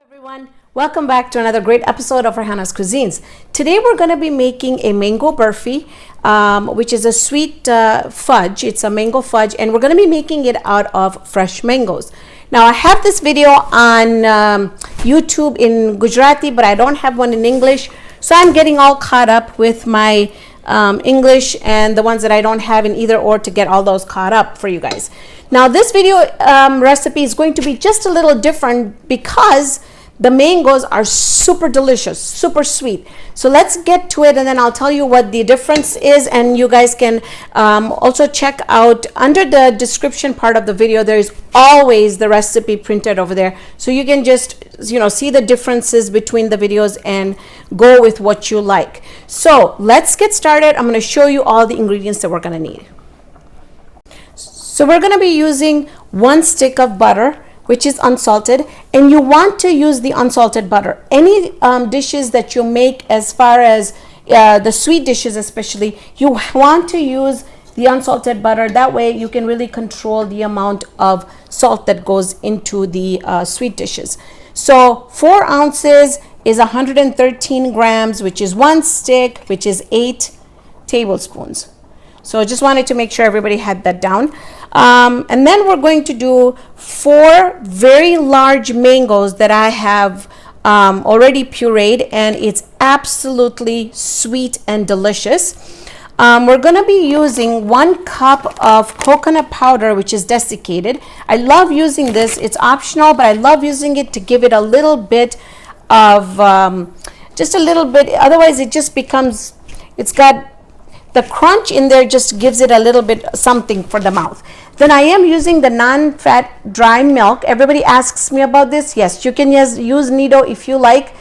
Everyone, welcome back to another great episode of Raihana's Cuisines. Today we're going to be making a mango burfi, which is a sweet fudge. It's a mango fudge, and we're going to be making it out of fresh mangoes. Now I have this video on YouTube in Gujarati, but I don't have one in English, so I'm getting all caught up with my English and the ones that I don't have in either or to get all those caught up for you guys. Now this video recipe is going to be just a little different because the mangoes are super delicious, super sweet. So let's get to it, and then I'll tell you what the difference is, and you guys can also check out under the description part of the video. There is always the recipe printed over there, so you can just see the differences between the videos and go with what you like. So let's get started. I'm going to show you all the ingredients that we're going to need. So we're going to be using 1 stick of butter, which is unsalted, and you want to use the unsalted butter. Any dishes that you make, as far as the sweet dishes especially, you want to use the unsalted butter. That way you can really control the amount of salt that goes into the sweet dishes. So 4 ounces is 113 grams, which is 1 stick, which is 8 tablespoons. So I just wanted to make sure everybody had that down. And then we're going to do 4 very large mangoes that I have already pureed, and it's absolutely sweet and delicious. We're going to be using 1 cup of coconut powder, which is desiccated. I love using this. It's optional, but I love using it to give it a little bit of, just a little bit. Otherwise, it just becomes, it's got the crunch in there, just gives it a little bit something for the mouth. Then I am using the non-fat dry milk. Everybody asks me about this. Yes, you can use Nido if you like.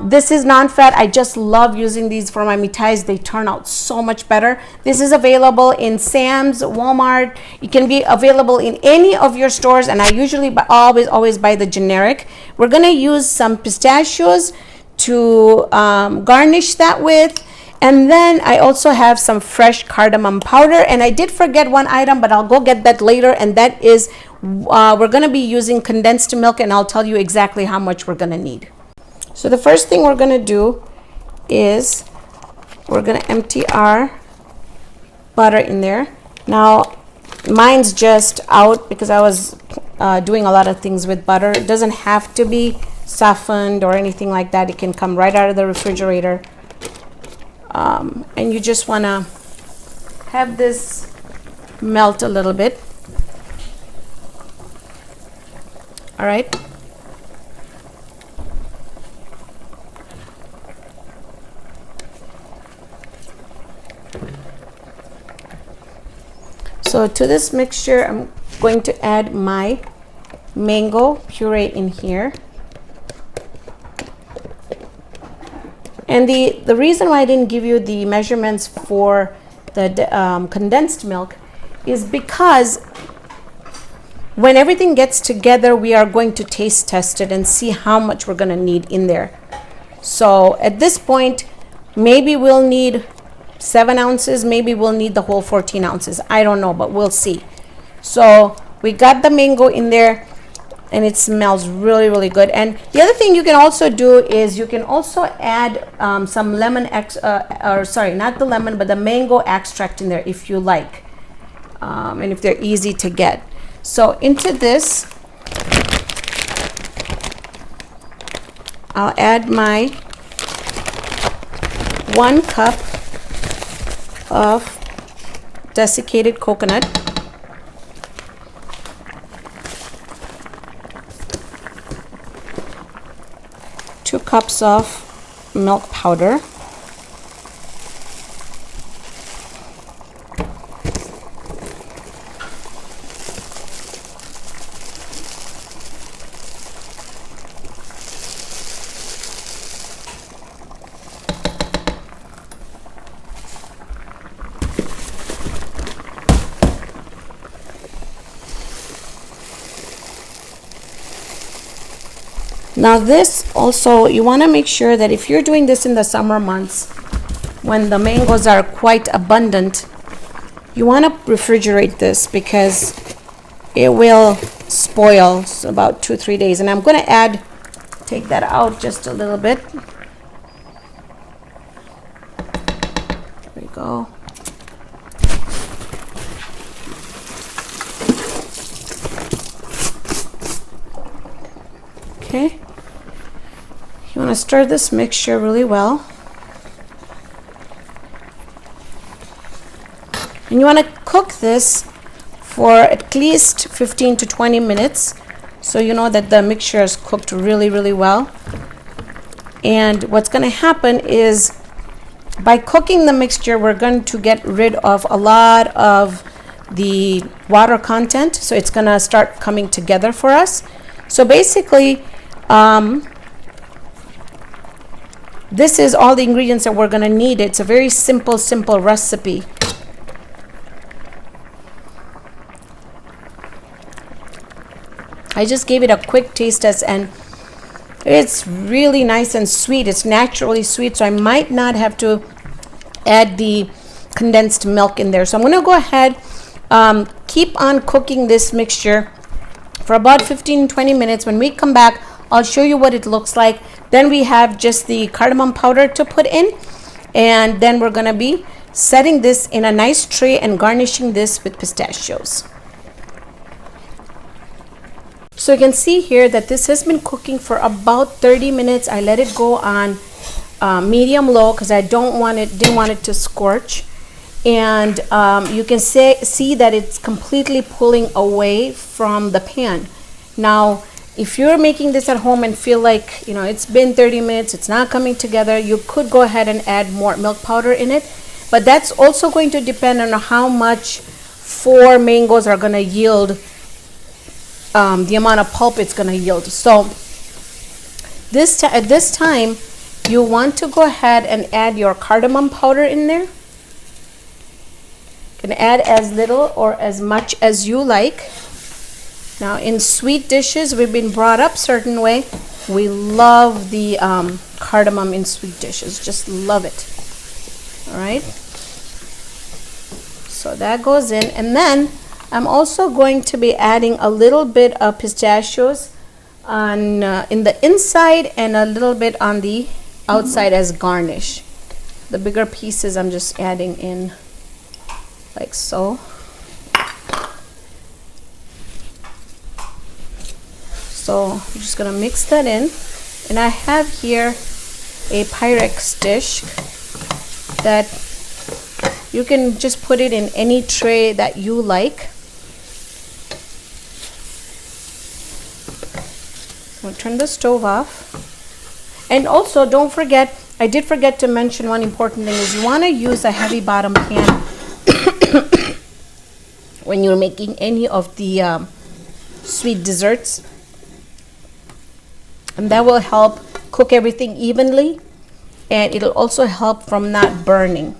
This is non-fat. I just love using these for my mithais. They turn out so much better. This is available in Sam's, Walmart. It can be available in any of your stores, and I usually always buy the generic. We're going to use some pistachios to garnish that with. And then I also have some fresh cardamom powder, and I did forget one item, but I'll go get that later, and that is we're going to be using condensed milk, and I'll tell you exactly how much we're going to need. So the first thing we're going to do is we're going to empty our butter in there. Now mine's just out because I was doing a lot of things with butter. It doesn't have to be softened or anything like that. It can come right out of the refrigerator. And you just want to have this melt a little bit. All right. So to this mixture, I'm going to add my mango puree in here. And the reason why I didn't give you the measurements for the condensed milk is because when everything gets together, we are going to taste test it and see how much we're going to need in there. So at this point, maybe we'll need 7 ounces, maybe we'll need the whole 14 ounces. I don't know, but we'll see. So we got the mango in there, and it smells really, really good. And the other thing you can also do is you can also add some lemon not the lemon, but the mango extract in there if you like, and if they're easy to get. So into this, I'll add my 1 cup of desiccated coconut. 2 cups of milk powder, Now this also, you want to make sure that if you're doing this in the summer months when the mangoes are quite abundant, you want to refrigerate this because it will spoil about 2-3 days. And I'm going to add take that out just a little bit. There we go. Okay. You want to stir this mixture really well. And you want to cook this for at least 15 to 20 minutes so you know that the mixture is cooked really, really well. And what's going to happen is by cooking the mixture, we're going to get rid of a lot of the water content. So it's going to start coming together for us. So basically, this is all the ingredients that we're going to need. It's a very simple recipe. I just gave it a quick taste test and it's really nice and sweet. It's naturally sweet, so I might not have to add the condensed milk in there. So I'm going to go ahead, keep on cooking this mixture for about 15-20 minutes. When we come back, I'll show you what it looks like. Then we have just the cardamom powder to put in, and then we're going to be setting this in a nice tray and garnishing this with pistachios. So you can see here that this has been cooking for about 30 minutes. I let it go on medium low because I didn't want it to scorch. And you can see that it's completely pulling away from the pan. Now, if you're making this at home and feel like, it's been 30 minutes, it's not coming together, you could go ahead and add more milk powder in it. But that's also going to depend on how much 4 mangoes are going to yield, the amount of pulp it's going to yield. So at this time, you want to go ahead and add your cardamom powder in there. You can add as little or as much as you like. Now, in sweet dishes, we've been brought up certain way. We love the cardamom in sweet dishes. Just love it. All right. So that goes in, and then I'm also going to be adding a little bit of pistachios on in the inside and a little bit on the outside as garnish. The bigger pieces I'm just adding in like so. So I'm just gonna mix that in, and I have here a Pyrex dish that you can just put it in any tray that you like. I'll turn the stove off. And also, don't forget, I did forget to mention one important thing is you want to use a heavy bottom pan when you're making any of the sweet desserts. And that will help cook everything evenly, and it'll also help from not burning.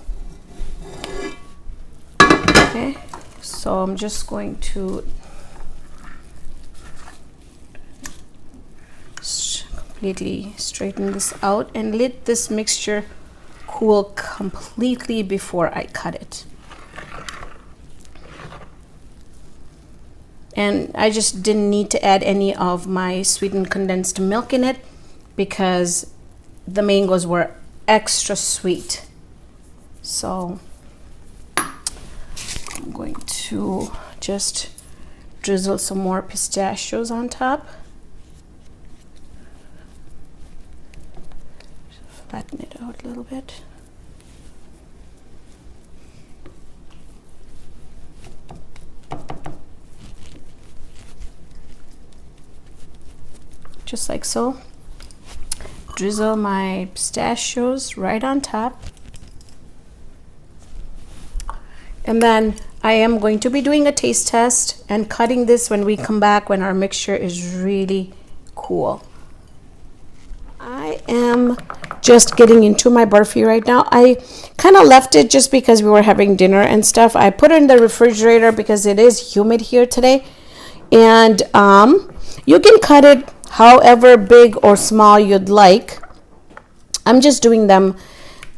Okay, so I'm just going to completely straighten this out and let this mixture cool completely before I cut it. And I just didn't need to add any of my sweetened condensed milk in it because the mangoes were extra sweet. So I'm going to just drizzle some more pistachios on top. Flatten it out a little bit. Just like so. Drizzle my pistachios right on top. And then I am going to be doing a taste test and cutting this when we come back when our mixture is really cool. I am just getting into my Burfi right now. I kind of left it just because we were having dinner and stuff. I put it in the refrigerator because it is humid here today. And you can cut it however big or small you'd like. I'm just doing them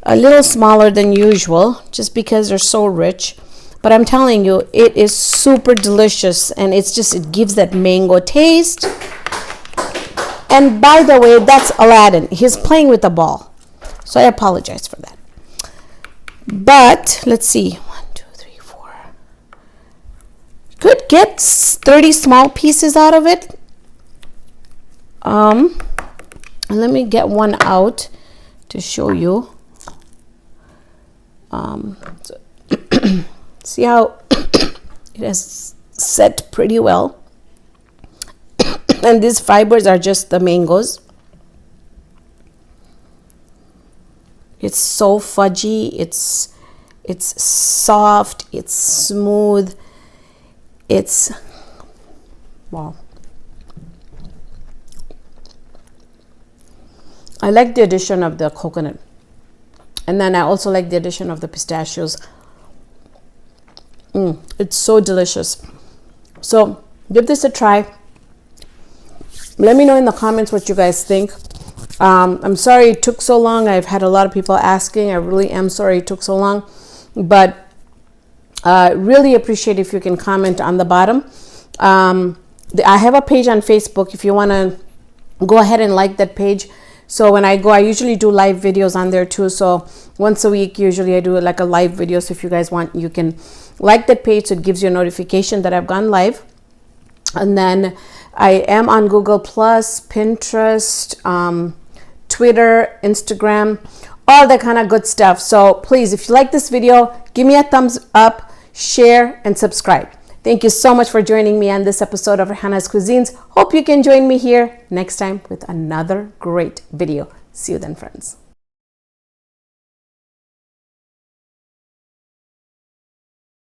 a little smaller than usual just because they're so rich. But I'm telling you, it is super delicious, and it gives that mango taste. And by the way, that's Aladdin. He's playing with the ball. So I apologize for that. But let's see. 1, 2, 3, 4. Could get 30 small pieces out of it. Let me get one out to show you. See how it has set pretty well. And these fibers are just the mangoes. It's so fudgy, it's soft, it's smooth, it's wow. I like the addition of the coconut, and then I also like the addition of the pistachios. It's so delicious. So give this a try. Let me know in the comments what you guys think. I'm sorry it took so long. I've had a lot of people asking. I really am sorry it took so long, but really appreciate if you can comment on the bottom. I have a page on Facebook if you want to go ahead and like that page. So when I go, I usually do live videos on there too. So once a week, usually I do like a live video. So if you guys want, you can like that page, so it gives you a notification that I've gone live. And then I am on Google Plus, Pinterest, Twitter, Instagram, all that kind of good stuff. So please, if you like this video, give me a thumbs up, share, and subscribe. Thank you so much for joining me on this episode of Raihana's Cuisines. Hope you can join me here next time with another great video. See you then, friends.